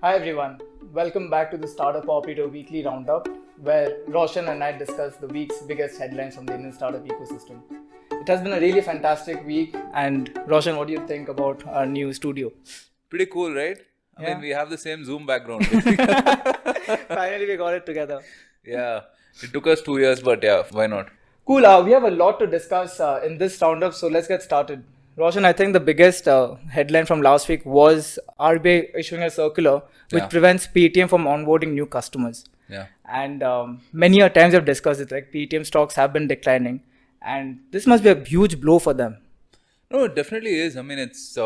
Hi everyone, welcome back to the Startup Operator Weekly Roundup, where Roshan and I discuss the week's biggest headlines from the Indian startup ecosystem. It has been a really fantastic week, and Roshan, what do you think about our new studio? Pretty cool, right? I Yeah. mean, we have the same Zoom background. Finally, we got it together. Yeah, it took us 2 years, but yeah, why not? Cool, we have a lot to discuss in this roundup, so let's get started. Roshan, I think the biggest headline from last week was RBI issuing a circular which Yeah. prevents PayTM from onboarding new customers. Yeah. And many a times I've discussed it, like PayTM stocks have been declining, and this must be a huge blow for them. No, it definitely is. I mean, it's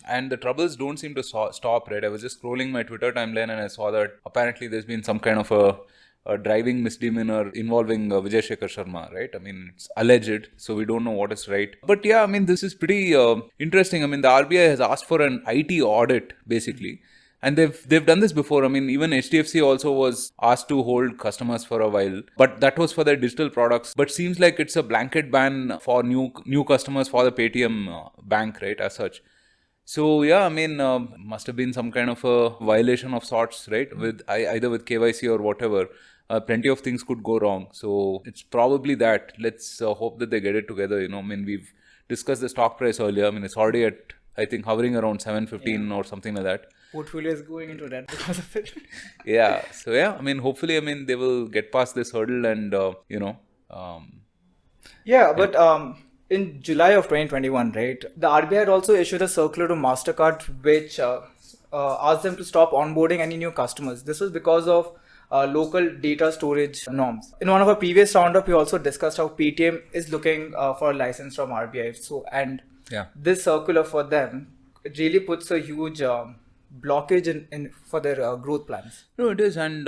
and the troubles don't seem to stop, right? I was just scrolling my Twitter timeline and I saw that apparently there's been some kind of a driving misdemeanor involving Vijay Shekhar Sharma, right? I mean, it's alleged, so we don't know what is right. But yeah, I mean, this is pretty interesting. I mean, the RBI has asked for an IT audit, basically. And they've done this before. I mean, even HDFC also was asked to hold customers for a while, but that was for their digital products. But seems like it's a blanket ban for new customers for the PayTM bank, right? As such. So yeah, I mean, must have been some kind of a violation of sorts, right? With either with KYC or whatever. Plenty of things could go wrong. So it's probably that. Let's hope that they get it together. I mean, we've discussed the stock price earlier. I mean, it's already at, I think, hovering around 715 or something like that. Portfolio is going into red because of it. Yeah. So yeah, I mean, hopefully, I mean, they will get past this hurdle and But in July of 2021, right, the RBI had also issued a circular to Mastercard which asked them to stop onboarding any new customers. This was because of local data storage norms. In one of our previous roundup, we also discussed how PayTM is looking for a license from RBI. So, and yeah. this circular for them, it really puts a huge blockage in for their growth plans. No, it is, and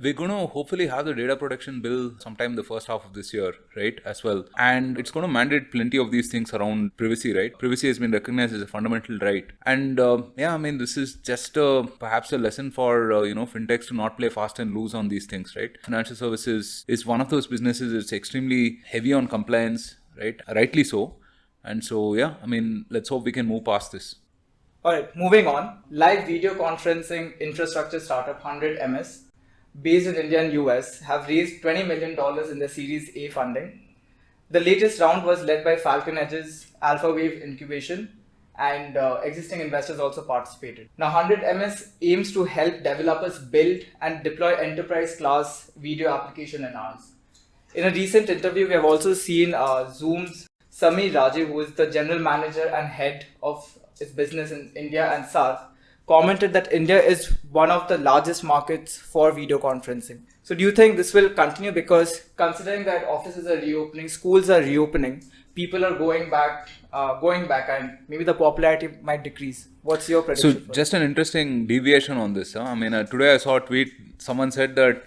we're going to hopefully have the data protection bill sometime the first half of this year, right, as well. And it's going to mandate plenty of these things around privacy, right? Privacy has been recognized as a fundamental right. And yeah, I mean, this is just perhaps a lesson for, fintechs to not play fast and loose on these things, right? Financial services is one of those businesses that's extremely heavy on compliance, right? Rightly so. And so, yeah, I mean, let's hope we can move past this. Alright, moving on. Live video conferencing infrastructure startup 100MS, based in India and US, have raised $20 million in their Series A funding. The latest round was led by Falcon Edge's Alpha Wave Incubation, and existing investors also participated. Now, 100MS aims to help developers build and deploy enterprise-class video application in hours. In a recent interview, we have also seen Zoom's Samir Rajiv, who is the general manager and head of its business in India and South, commented that India is one of the largest markets for video conferencing. So do you think this will continue? Because considering that offices are reopening, schools are reopening, people are going back and maybe the popularity might decrease. What's your prediction? So just an interesting deviation on this. I mean, today I saw a tweet, someone said that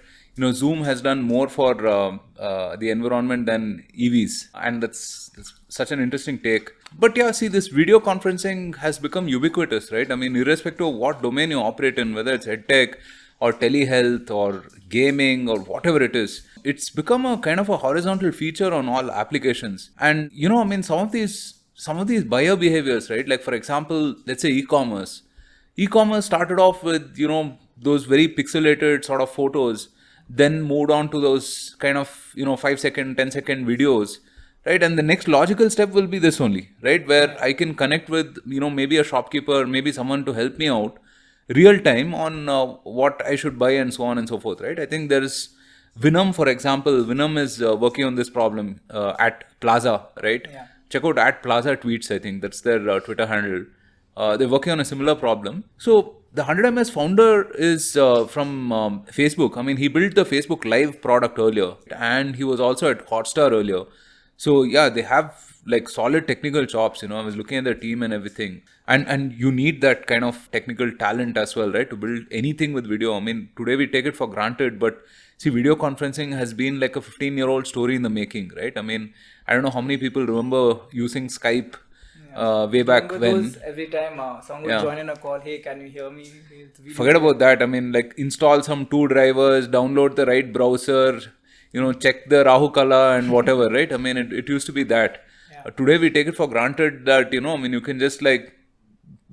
Zoom has done more for the environment than EVs, and that's such an interesting take. But yeah, see, this video conferencing has become ubiquitous, right? I mean, irrespective of what domain you operate in, whether it's Edtech or telehealth or gaming or whatever it is, it's become a kind of a horizontal feature on all applications. And I mean, some of these buyer behaviors, right? Like for example, let's say e-commerce. E-commerce started off with those very pixelated sort of photos, then moved on to those kind of 5-second, 10-second videos, right? And the next logical step will be this only, right? Where I can connect with maybe a shopkeeper, maybe someone to help me out real time on what I should buy and so on and so forth, right? I think there is Venom, for example. Venom is working on this problem at Plaza, right? Yeah. Check out at Plaza Tweets, I think that's their Twitter handle. They're working on a similar problem. So the 100MS founder is from Facebook. I mean, he built the Facebook Live product earlier, and he was also at Hotstar earlier. So yeah, they have like solid technical chops. I was looking at their team and everything, and you need that kind of technical talent as well, right, to build anything with video. I mean, today we take it for granted, but see, video conferencing has been like a 15-year-old story in the making, right? I mean, I don't know how many people remember using Skype. Way back when. Every time someone would join in a call, hey, can you hear me? Forget about that. I mean, like install some 2 drivers, download the right browser, check the Rahu Kala and whatever, right? I mean, it used to be that. Today we take it for granted that, I mean, you can just like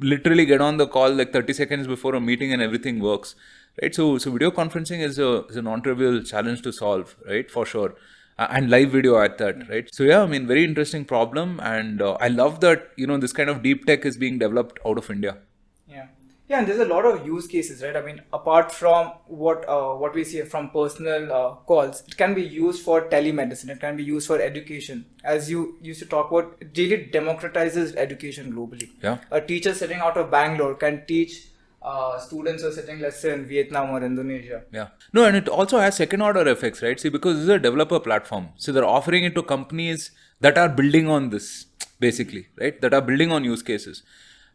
literally get on the call like 30 seconds before a meeting and everything works, right? So video conferencing is a non-trivial challenge to solve, right? For sure. And live video at that, right? So yeah, I mean, very interesting problem, and I love that this kind of deep tech is being developed out of India. Yeah, and there's a lot of use cases, right? I mean, apart from what we see from personal calls, it can be used for telemedicine. It can be used for education. As you used to talk about, it really democratizes education globally. Yeah. A teacher sitting out of Bangalore can teach students who are sitting, let's say, in Vietnam or Indonesia. Yeah. No, and it also has second order effects, right? See, because this is a developer platform. So they're offering it to companies that are building on this, basically, right? That are building on use cases.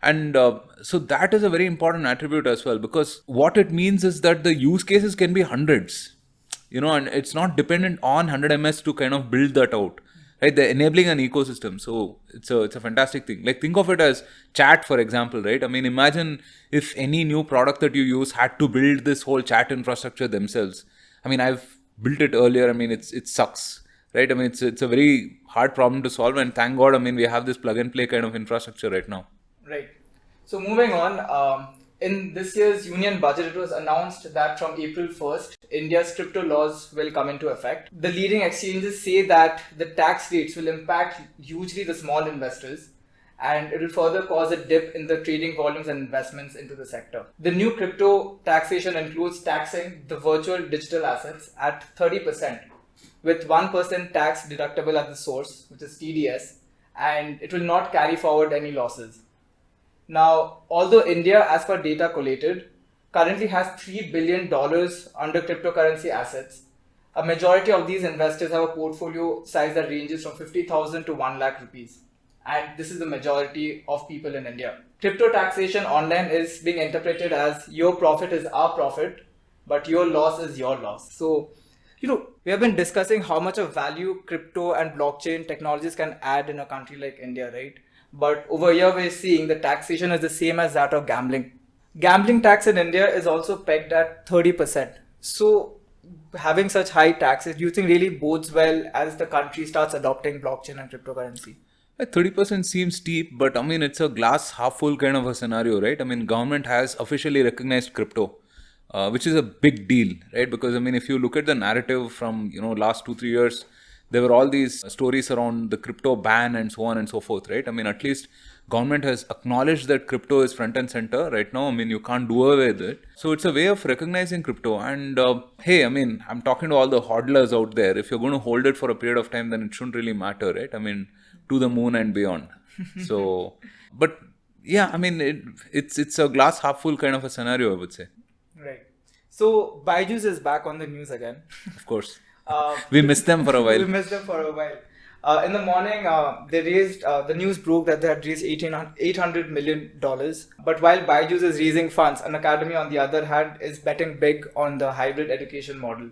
And so that is a very important attribute as well, because what it means is that the use cases can be hundreds, and it's not dependent on 100 MS to kind of build that out, right? They're enabling an ecosystem. So it's a fantastic thing. Like, think of it as chat, for example, right? I mean, imagine if any new product that you use had to build this whole chat infrastructure themselves. I mean, I've built it earlier. I mean, it sucks, right? I mean, it's a very hard problem to solve. And thank God, I mean, we have this plug and play kind of infrastructure right now. Right. So moving on, in this year's union budget, it was announced that from April 1st, India's crypto laws will come into effect. The leading exchanges say that the tax rates will impact hugely the small investors, and it will further cause a dip in the trading volumes and investments into the sector. The new crypto taxation includes taxing the virtual digital assets at 30%, with 1% tax deductible at the source, which is TDS, and it will not carry forward any losses. Now, although India, as per data collated, currently has $3 billion under cryptocurrency assets, a majority of these investors have a portfolio size that ranges from 50,000 to 1 lakh rupees. And this is the majority of people in India. Crypto taxation online is being interpreted as your profit is our profit, but your loss is your loss. So, we have been discussing how much of value crypto and blockchain technologies can add in a country like India, right? But over here, we're seeing the taxation is the same as that of gambling. Gambling tax in India is also pegged at 30%. So having such high taxes, do you think really bodes well as the country starts adopting blockchain and cryptocurrency? 30% seems steep, but I mean, it's a glass half full kind of a scenario, right? I mean, government has officially recognized crypto, which is a big deal, right? Because I mean, if you look at the narrative from, last 2-3 years, there were all these stories around the crypto ban and so on and so forth, right? I mean, at least government has acknowledged that crypto is front and center right now. I mean, you can't do away with it. So it's a way of recognizing crypto. And hey, I mean, I'm talking to all the hodlers out there. If you're going to hold it for a period of time, then it shouldn't really matter, right? I mean, to the moon and beyond. So, but yeah, I mean, it's a glass half full kind of a scenario, I would say. Right. So Byju is back on the news again. Of course. We missed them for a while. In the morning, the news broke that they had raised $800 million. But while Byju is raising funds, Unacademy, on the other hand, is betting big on the hybrid education model.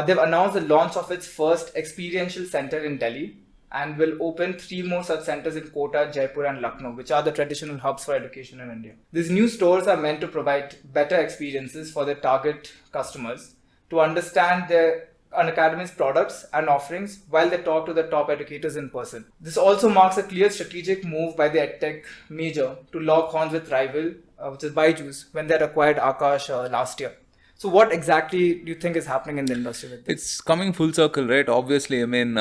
They've announced the launch of its first experiential center in Delhi and will open 3 more such centers in Kota, Jaipur and Lucknow, which are the traditional hubs for education in India. These new stores are meant to provide better experiences for their target customers to understand their Unacademy's products and offerings while they talk to the top educators in person. This also marks a clear strategic move by the Edtech major to lock horns with rival, which is Byju, when they acquired Akash last year. So what exactly do you think is happening in the industry with this? It's coming full circle, right? Obviously, I mean...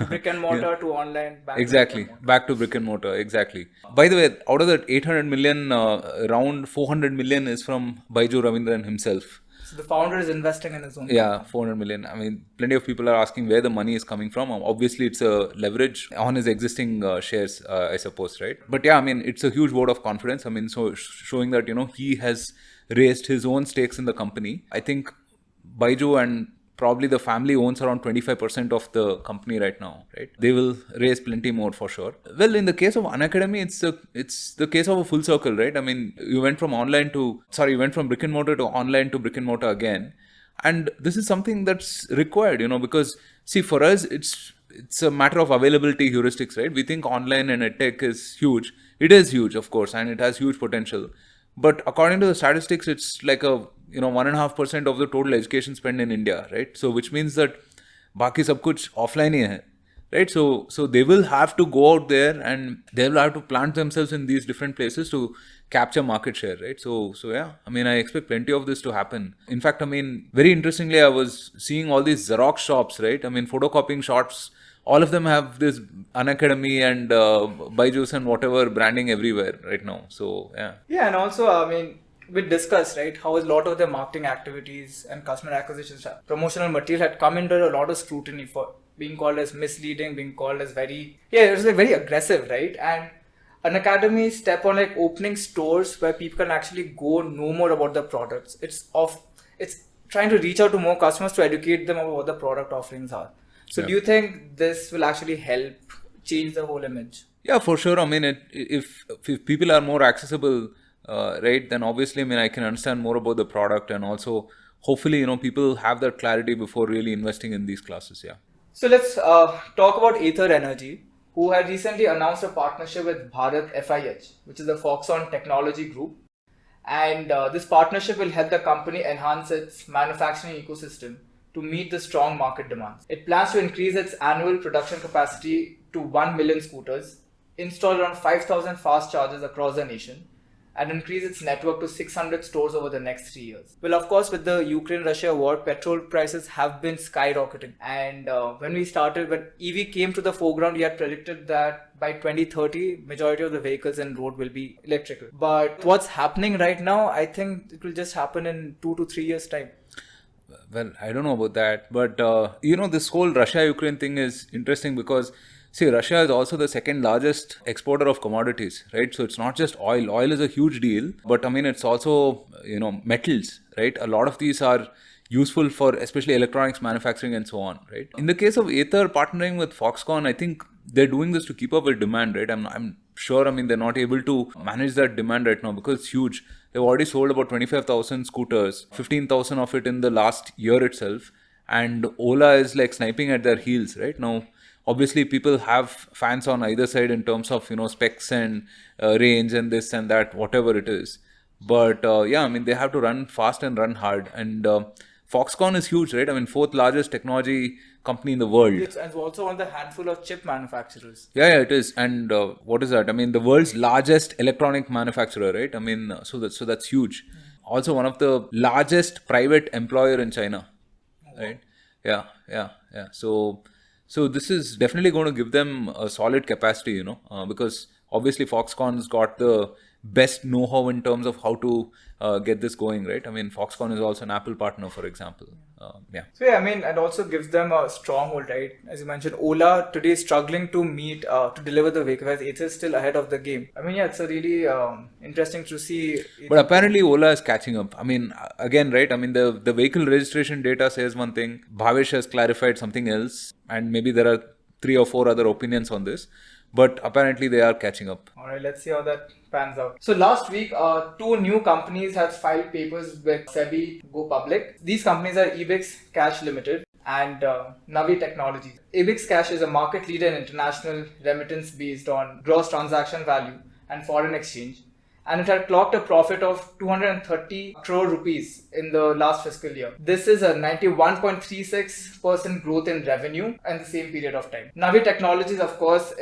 brick and mortar to online, back to brick and mortar, exactly. By the way, out of that 800 million, around 400 million is from Byju Ravindran himself. So the founder is investing in his own company. 400 million. I mean, plenty of people are asking where the money is coming from. Obviously, it's a leverage on his existing shares, I suppose, right? But yeah, I mean, it's a huge vote of confidence. I mean, so showing that, he has raised his own stakes in the company. I think Byju and probably the family owns around 25% of the company right now, right? They will raise plenty more for sure. Well, in the case of Unacademy, it's the case of a full circle, right? I mean, you went from brick and mortar to online to brick and mortar again. And this is something that's required, because see, for us, it's a matter of availability heuristics, right? We think online and edtech is huge. It is huge, of course, and it has huge potential. But according to the statistics, it's like 1.5% of the total education spend in India, right? So which means that बाकी सब कुछ offline ही है, right? So they will have to go out there and they will have to plant themselves in these different places to capture market share, right? So yeah, I mean, I expect plenty of this to happen. In fact, I mean, very interestingly, I was seeing all these Xerox shops, right? I mean, photocopying shops, all of them have this Unacademy and Byju and whatever branding everywhere right now. So yeah. Yeah, and also, I mean, we discussed, right, how a lot of the marketing activities and customer acquisition promotional material had come under a lot of scrutiny for being called as misleading, being called as very, it was like very aggressive, right? And Unacademy step on like opening stores where people can actually go know more about the products. It's trying to reach out to more customers to educate them about what the product offerings are. So do you think this will actually help change the whole image? Yeah, for sure. I mean, if people are more accessible, right, then obviously, I mean, I can understand more about the product, and also hopefully, people have that clarity before really investing in these classes. Yeah. So let's talk about Ather Energy, who had recently announced a partnership with Bharat FIH, which is the Foxconn Technology Group. And this partnership will help the company enhance its manufacturing ecosystem to meet the strong market demands. It plans to increase its annual production capacity to 1 million scooters, install around 5,000 fast chargers across the nation, and increase its network to 600 stores over the next 3 years. Well, of course, with the Ukraine-Russia war, petrol prices have been skyrocketing. And when EV came to the foreground, we had predicted that by 2030, majority of the vehicles in road will be electrical. But what's happening right now, I think it will just happen in 2 to 3 years' time. Well, I don't know about that, but this whole Russia-Ukraine thing is interesting because, see, Russia is also the second largest exporter of commodities, right? So it's not just oil. Oil is a huge deal, but I mean, it's also, metals, right? A lot of these are useful for especially electronics manufacturing and so on, right? In the case of Ather partnering with Foxconn, I think they're doing this to keep up with demand, right? I'm sure, I mean, they're not able to manage that demand right now because it's huge. They've already sold about 25,000 scooters, 15,000 of it in the last year itself. And Ola is like sniping at their heels right now. Obviously, people have fans on either side in terms of, specs and range and this and that, whatever it is. But yeah, I mean, they have to run fast and run hard. And Foxconn is huge, right? I mean, fourth largest technology company in the world. It's also one of the handful of chip manufacturers. Yeah, it is. And what is that? I mean, the world's largest electronic manufacturer, right? I mean, so that's huge. Also, one of the largest private employer in China, right? Yeah. So this is definitely going to give them a solid capacity, because obviously Foxconn's got the best know-how in terms of how to get this going, right? I mean, Foxconn is also an Apple partner, for example. So yeah, I mean, it also gives them a stronghold, right? As you mentioned, Ola today is struggling to to deliver the vehicle, whereas Ather is still ahead of the game. I mean, yeah, it's a really interesting to see. But apparently Ola is catching up. I mean, again, right? I mean, the vehicle registration data says one thing. Bhavesh has clarified something else. And maybe there are 3 or 4 other opinions on this. But apparently they are catching up. All right, let's see how that pans out. So last week, 2 new companies have filed papers with SEBI to go public. These companies are EbixCash Limited and Navi Technologies. EbixCash is a market leader in international remittance based on gross transaction value and foreign exchange. And it had clocked a profit of 230 crore rupees in the last fiscal year. This is a 91.36% growth in revenue in the same period of time. Navi Technologies, of course,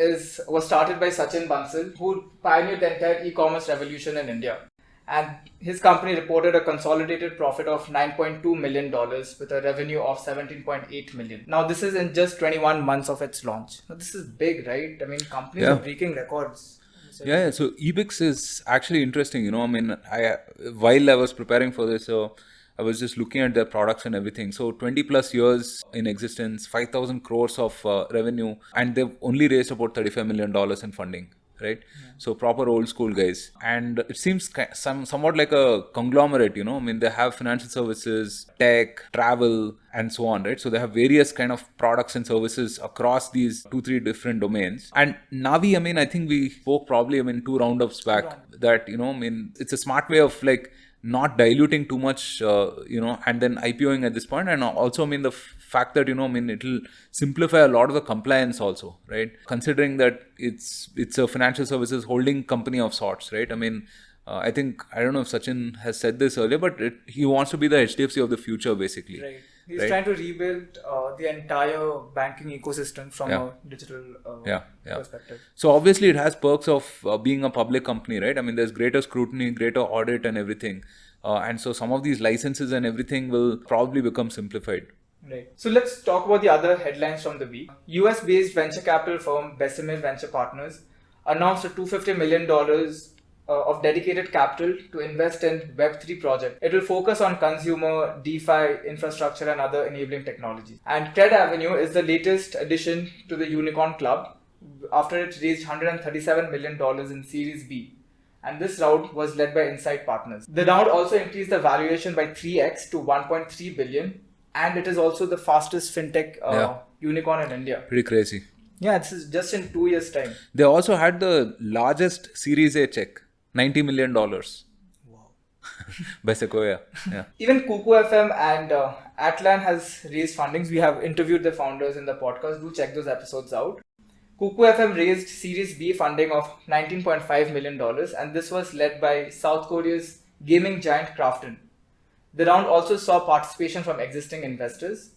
was started by Sachin Bansal, who pioneered the entire e-commerce revolution in India. And his company reported a consolidated profit of $9.2 million with a revenue of $17.8 million. Now, this is in just 21 months of its launch. Now, this is big, right? I mean, companies are breaking records. Yeah. So Ebix is actually interesting. I mean, while I was preparing for this, I was just looking at their products and everything. So 20 plus years in existence, 5,000 crores of revenue, and they've only raised about $35 million in funding. Right? Yeah. So proper old school guys. And it seems somewhat like a conglomerate, I mean, they have financial services, tech, travel, and so on, right? So they have various kind of products and services across these 2-3 different domains. And Navi, I mean, I think we spoke probably, 2 roundups back that, I mean, it's a smart way of like not diluting too much, and then IPOing at this point. And also, I mean, the fact that, it'll simplify a lot of the compliance also, right? Considering that it's a financial services holding company of sorts, right? I mean, I don't know if Sachin has said this earlier, but he wants to be the HDFC of the future, basically. Right. He's right? trying to rebuild the entire banking ecosystem from a digital perspective. So obviously it has perks of being a public company, right? I mean, there's greater scrutiny, greater audit and everything. And so some of these licenses and everything will probably become simplified. Right. So let's talk about the other headlines from the week. US-based venture capital firm Bessemer Venture Partners announced a $250 million of dedicated capital to invest in Web3 project. It will focus on consumer, DeFi, infrastructure and other enabling technologies. And Cred Avenue is the latest addition to the Unicorn Club after it raised $137 million in Series B. And this round was led by Insight Partners. The round also increased the valuation by 3x to 1.3 billion. And it is also the fastest fintech unicorn in India. Pretty crazy. Yeah, it's just in 2 years' time. They also had the largest Series A check, $90 million. Wow. By Sequoia. Yeah. Even Kukufm and Atlan has raised fundings. We have interviewed the founders in the podcast. Do check those episodes out. Kukufm raised Series B funding of $19.5 million, and this was led by South Korea's gaming giant Krafton. The round also saw participation from existing investors,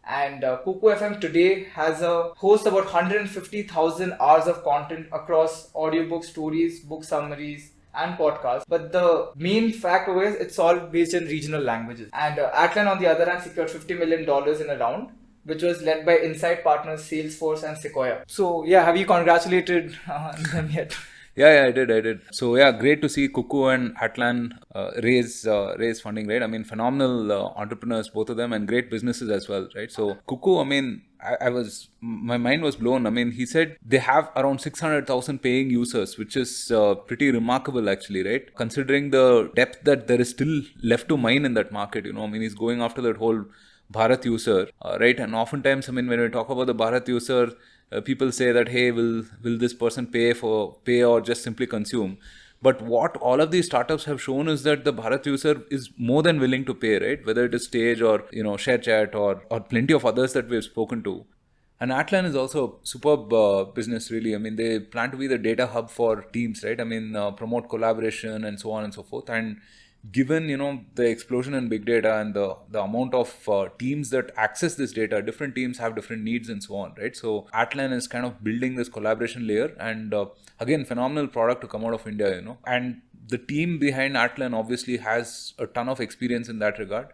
and Kukufm today hosts about 150,000 hours of content across audiobooks, stories, book summaries, and podcasts. But the main fact over is it's all based in regional languages. And Atlan, on the other hand, secured $50 million in a round, which was led by Insight Partners, Salesforce, and Sequoia. So yeah, have you congratulated them yet? Yeah, I did. So yeah, great to see Kuku and Atlan raise funding, right? I mean, phenomenal entrepreneurs, both of them, and great businesses as well, right? So Kuku, I mean, my mind was blown. I mean, he said they have around 600,000 paying users, which is pretty remarkable actually, right? Considering the depth that there is still left to mine in that market, I mean, he's going after that whole Bharat user, right? And oftentimes, I mean, when we talk about the Bharat user, people say that, hey, will this person pay or just simply consume? But what all of these startups have shown is that the Bharat user is more than willing to pay, right? Whether it is Stage or ShareChat or plenty of others that we've spoken to. And Atlan is also a superb business, really. I mean, they plan to be the data hub for teams, right? I mean, promote collaboration and so on and so forth. And given the explosion in big data and the amount of teams that access this data, different teams have different needs and so on, right? So Atlan is kind of building this collaboration layer, and again, phenomenal product to come out of India, and the team behind Atlan obviously has a ton of experience in that regard.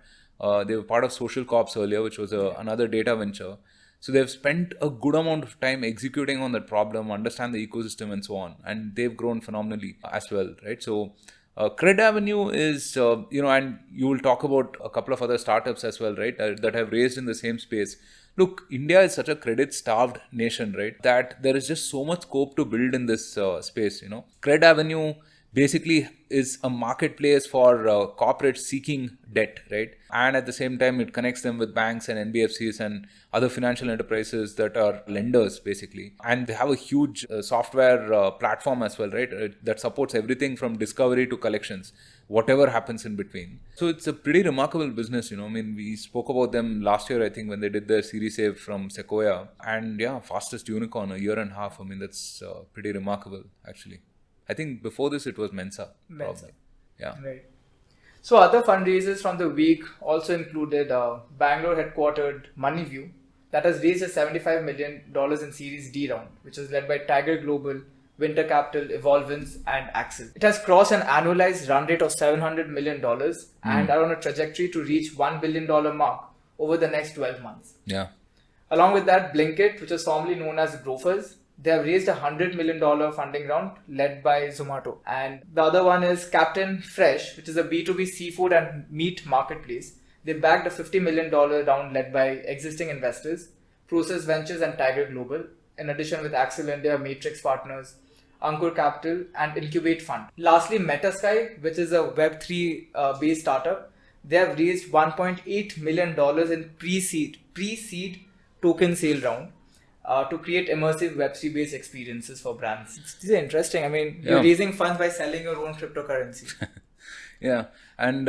They were part of Social Corps earlier, which was another data venture. So they've spent a good amount of time executing on that problem, understand the ecosystem and so on, and they've grown phenomenally as well, right? So Cred Avenue is, and you will talk about a couple of other startups as well, right, that have raised in the same space. Look, India is such a credit-starved nation, right, that there is just so much scope to build in this space, Cred Avenue basically is a marketplace for corporates seeking debt, right? And at the same time, it connects them with banks and NBFCs and other financial enterprises that are lenders, basically. And they have a huge software platform as well, right? That supports everything from discovery to collections, whatever happens in between. So it's a pretty remarkable business, I mean, we spoke about them last year, I think, when they did their Series A from Sequoia. And yeah, fastest unicorn, a year and a half. I mean, that's pretty remarkable, actually. I think before this it was Mensa. Probably. Yeah. Right. So other fundraisers from the week also included Bangalore headquartered Moneyview that has raised a $75 million in Series D round, which is led by Tiger Global, Winter Capital, Evolvence, and Axel. It has crossed an annualized run rate of $700 million and are on a trajectory to reach $1 billion mark over the next 12 months. Yeah. Along with that, Blinkit, which was formerly known as Grofers, they have raised a $100 million funding round led by Zomato. And the other one is Captain Fresh, which is a B2B seafood and meat marketplace. They backed a $50 million round led by existing investors, Process Ventures and Tiger Global, in addition with Axel India, Matrix Partners, Ankur Capital and Incubate Fund. Lastly, Metasky, which is a Web3 based startup, they have raised $1.8 million in pre-seed token sale round. To create immersive Web3 based experiences for brands. This is interesting. I mean, you're raising funds by selling your own cryptocurrency. Yeah. And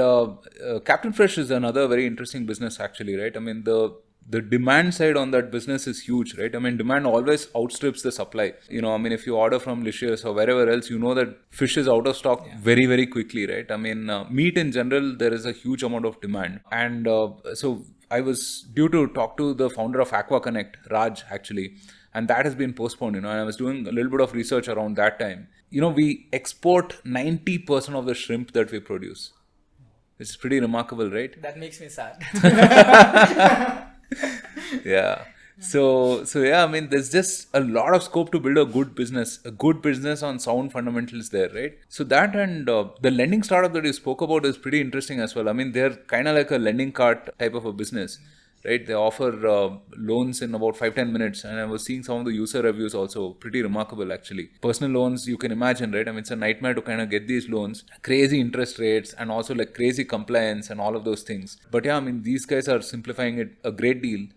Captain Fresh is another very interesting business actually, right? I mean, the the demand side on that business is huge, right? I mean, demand always outstrips the supply. I mean, if you order from Licious or wherever else, you know that fish is out of stock very, very quickly, right? I mean, meat in general, there is a huge amount of demand. And so I was due to talk to the founder of Aqua Connect, Raj, actually. And that has been postponed, and I was doing a little bit of research around that time. We export 90% of the shrimp that we produce. It's pretty remarkable, right? That makes me sad. Yeah. So yeah, I mean, there's just a lot of scope to build a good business on sound fundamentals there, right? So that and the lending startup that you spoke about is pretty interesting as well. I mean, they're kind of like a lending cart type of a business, right? They offer loans in about 5-10 minutes, and I was seeing some of the user reviews also. Pretty remarkable, actually. Personal loans, you can imagine, right? I mean, it's a nightmare to kind of get these loans. Crazy interest rates and also like crazy compliance and all of those things. But yeah, I mean, these guys are simplifying it a great deal.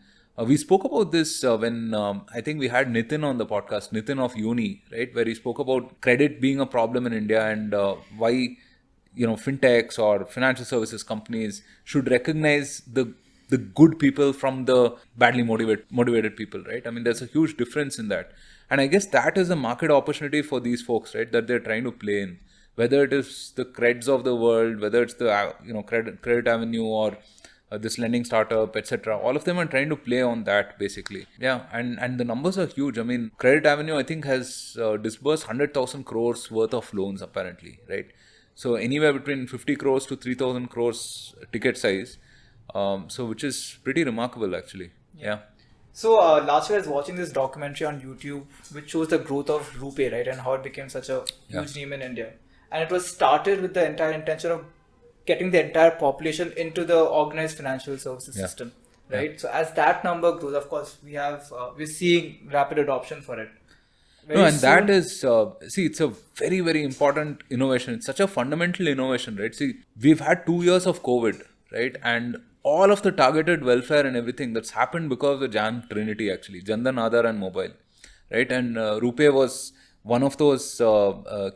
We spoke about this when I think we had Nitin on the podcast, Nitin of Uni, right? Where he spoke about credit being a problem in India and why, fintechs or financial services companies should recognize the good people from the badly motivated people, right? I mean, there's a huge difference in that. And I guess that is a market opportunity for these folks, right? That they're trying to play in. Whether it is the creds of the world, whether it's the, Credit Avenue or this lending startup, etc. All of them are trying to play on that, basically. Yeah, and the numbers are huge. I mean, Credit Avenue, I think, has disbursed 100,000 crores worth of loans, apparently, right? So anywhere between 50 crores to 3,000 crores ticket size. So which is pretty remarkable, actually. Yeah. So last year I was watching this documentary on YouTube which shows the growth of RuPay, right, and how it became such a huge name in India. And it was started with the entire intention of getting the entire population into the organized financial services system, right? So as that number grows, of course, we're seeing rapid adoption for it. That is, it's a very, very important innovation. It's such a fundamental innovation, right? See, we've had 2 years of COVID, right? And all of the targeted welfare and everything that's happened because of the Jan Trinity, actually, Jandan, Aadhaar and Mobile, right? And RuPay was one of those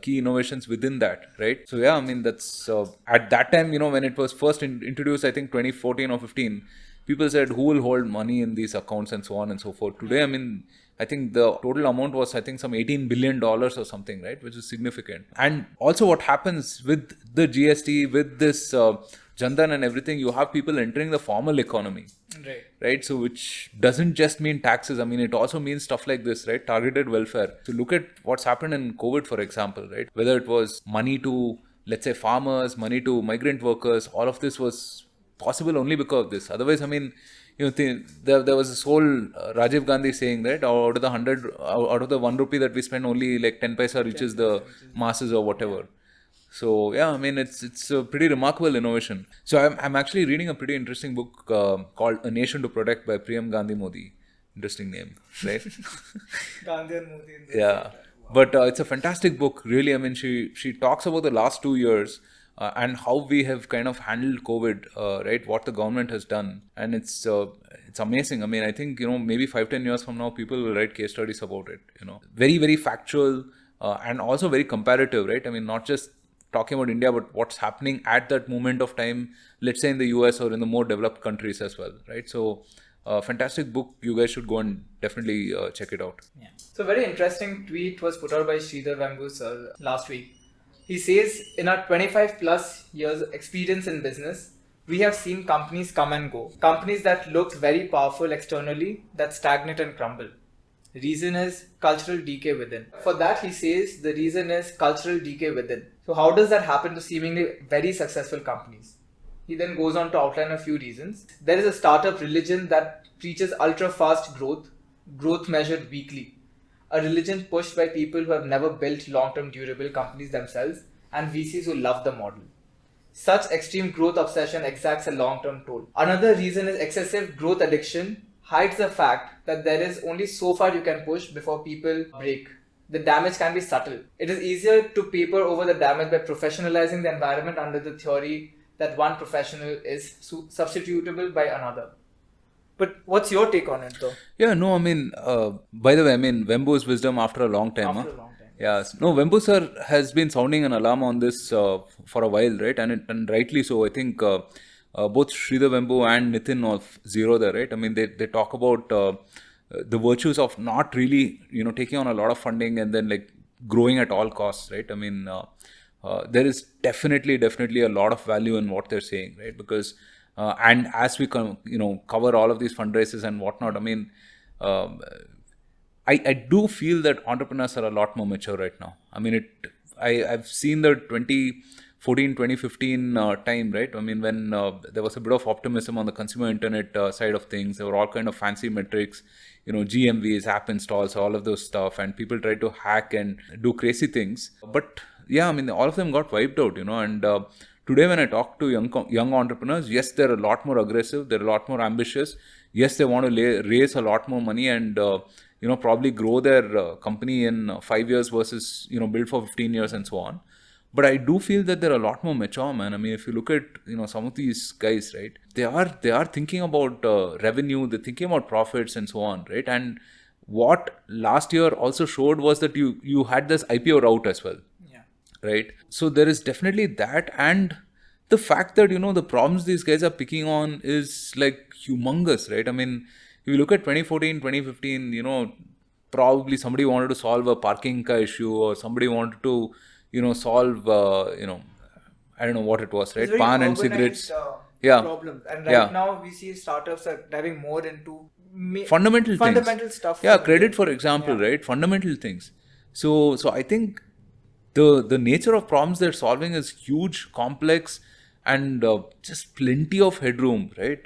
key innovations within that, right? So yeah, I mean, that's at that time, when it was first introduced, I think 2014 or 15, people said, who will hold money in these accounts and so on and so forth. Today, I mean, I think the total amount was, I think, some $18 billion or something, right? Which is significant. And also what happens with the GST, with this Jandan and everything, you have people entering the formal economy. Right. So which doesn't just mean taxes. I mean, it also means stuff like this, right? Targeted welfare. So look at what's happened in COVID, for example, right? Whether it was money to, let's say, farmers, money to migrant workers, all of this was possible only because of this. Otherwise, I mean, there was this whole Rajiv Gandhi saying that out of the 1 rupee that we spend, only like 10 paisa reaches the masses or whatever. So yeah, I mean, it's a pretty remarkable innovation. So I'm actually reading a pretty interesting book called A Nation to Protect by Priyam Gandhi Modi. Interesting name, right? Gandhi and Modi. Yeah, but it's a fantastic book, really. I mean, she talks about the last 2 years and how we have kind of handled COVID, right? What the government has done, and it's amazing. I mean, I think maybe 5-10 years from now, people will write case studies about it. Very, very factual and also very comparative, right? I mean, not just talking about India, but what's happening at that moment of time, let's say in the US or in the more developed countries as well, right? So, fantastic book. You guys should go and definitely check it out. Yeah. So, very interesting tweet was put out by Sridhar Vembu sir last week. He says, in our 25 plus years experience in business, we have seen companies come and go. Companies that looked very powerful externally, that stagnate and crumble. The reason is cultural decay within. For that, he says the reason is cultural decay within. So how does that happen to seemingly very successful companies? He then goes on to outline a few reasons. There is a startup religion that preaches ultra-fast growth measured weekly. A religion pushed by people who have never built long-term durable companies themselves and VCs who love the model. Such extreme growth obsession exacts a long-term toll. Another reason is excessive growth addiction hides the fact that there is only so far you can push before people break. The damage can be subtle. It is easier to paper over the damage by professionalizing the environment under the theory that one professional is substitutable by another. But what's your take on it, though? Yeah, no, I mean, by the way, I mean, Vembu's wisdom after a long time. After a long time. Yeah, no, Vembu sir has been sounding an alarm on this for a while, right? And rightly so. I think both Sridhar Vembu and Nitin of Zero there, right? I mean, they talk about the virtues of not really, taking on a lot of funding and then like growing at all costs, right? I mean, there is definitely a lot of value in what they're saying, right? Because and as we cover all of these fundraisers and whatnot, I mean, I do feel that entrepreneurs are a lot more mature right now. I mean, I've seen the 2014, 2015 time, right? I mean, when there was a bit of optimism on the consumer internet side of things, there were all kind of fancy metrics, GMVs, app installs, all of those stuff, and people tried to hack and do crazy things. But yeah, I mean, all of them got wiped out, and today when I talk to young entrepreneurs, yes, they're a lot more aggressive, they're a lot more ambitious. Yes, they want to raise a lot more money and probably grow their company in 5 years versus build for 15 years and so on. But I do feel that they're a lot more mature, man. I mean, if you look at some of these guys, right, they are thinking about revenue, they're thinking about profits and so on, right? And what last year also showed was that you had this IPO route as well, right? So there is definitely that, and the fact that the problems these guys are picking on is like humongous, right? I mean, if you look at 2014, 2015, probably somebody wanted to solve a parking issue, or somebody wanted to solve I don't know what it was, right? Pan and cigarettes. Problems. And right now we see startups are diving more into fundamental stuff. Yeah, credit for example, right? Fundamental things. So I think the nature of problems they're solving is huge, complex, and just plenty of headroom, right?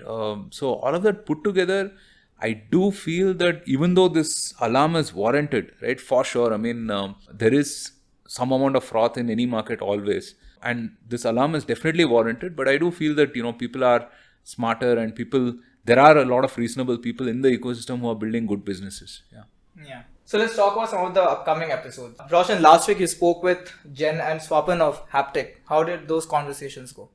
So all of that put together, I do feel that even though this alarm is warranted, right, for sure, I mean, there is some amount of froth in any market always, and this alarm is definitely warranted, but I do feel that people are smarter, and there are a lot of reasonable people in the ecosystem who are building good businesses. Yeah. So let's talk about some of the upcoming episodes. Roshan, last week you spoke with Jen and Swapan of Haptech. How did those conversations go?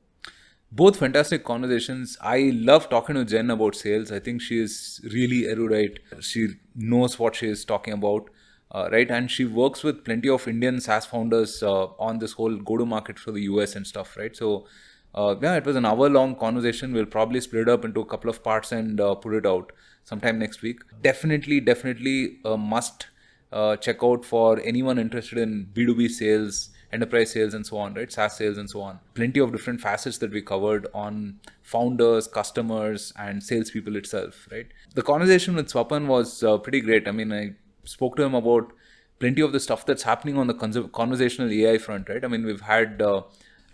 Both fantastic conversations. I love talking to Jen about sales. I think she is really erudite. She knows what she is talking about, right? And she works with plenty of Indian SaaS founders on this whole go-to-market for the US and stuff, right? So, it was an hour-long conversation. We'll probably split it up into a couple of parts and put it out sometime next week. Definitely a must check out for anyone interested in B2B sales, enterprise sales and so on, right? SaaS sales and so on. Plenty of different facets that we covered on founders, customers, and salespeople itself, right? The conversation with Swapan was pretty great. I mean, I spoke to him about plenty of the stuff that's happening on the conversational AI front, right? I mean, we've had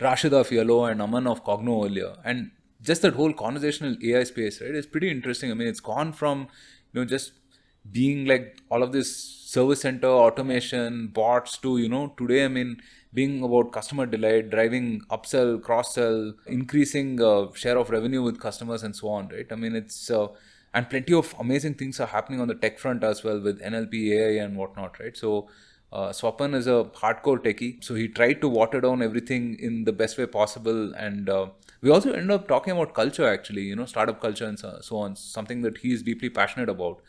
Rashid of Yellow and Aman of Cogno earlier, and just that whole conversational AI space, right, is pretty interesting. I mean, it's gone from just being like all of this service center automation bots to today, I mean, being about customer delight, driving upsell, cross-sell, increasing share of revenue with customers and so on, right? I mean, it's and plenty of amazing things are happening on the tech front as well with NLP, AI and whatnot, right? So Swapan is a hardcore techie, so he tried to water down everything in the best way possible, and we also ended up talking about culture, actually, startup culture and so on, something that he is deeply passionate about.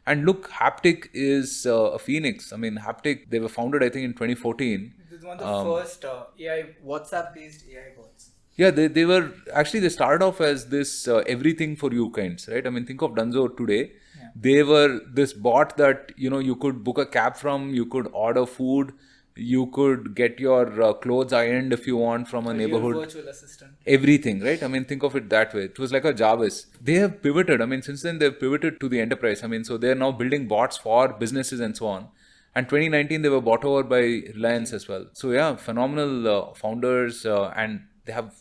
And look, Haptech is a phoenix. I mean, Haptech, they were founded, I think, in 2014. This is one of the first AI, WhatsApp-based AI bots. Yeah, they were, actually, they started off as this everything for you kinds, right? I mean, think of Dunzo today. Yeah. They were this bot that, you could book a cab from, you could order food, you could get your clothes ironed if you want from a neighborhood. Virtual assistant. Everything, right? I mean, think of it that way. It was like a Jarvis. They have pivoted. I mean, since then they've pivoted to the enterprise. I mean, so they're now building bots for businesses and so on. And 2019 they were bought over by Reliance as well. So yeah, phenomenal founders, and they have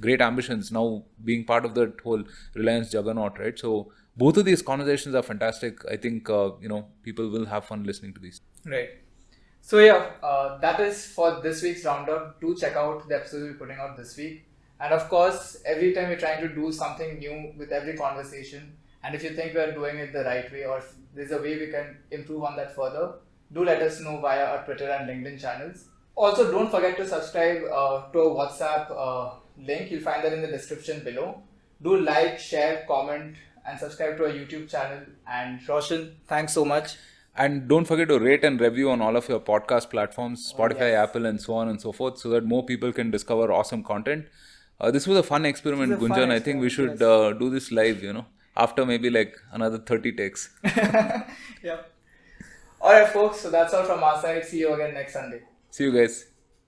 great ambitions now, being part of that whole Reliance juggernaut, right? So both of these conversations are fantastic. I think people will have fun listening to these. Right. So yeah, that is for this week's roundup. Do check out the episodes we're putting out this week. And of course, every time we're trying to do something new with every conversation, and if you think we're doing it the right way, or if there's a way we can improve on that further, do let us know via our Twitter and LinkedIn channels. Also, don't forget to subscribe to our WhatsApp link. You'll find that in the description below. Do like, share, comment, and subscribe to our YouTube channel. And Roshan, thanks so much. And don't forget to rate and review on all of your podcast platforms, Spotify, Apple, and so on and so forth, so that more people can discover awesome content. This was a fun experiment, This is a fun Gunjan. I think we should do this live, after maybe like another 30 takes. Yeah. Alright, folks. So that's all from our side. See you again next Sunday. See you guys.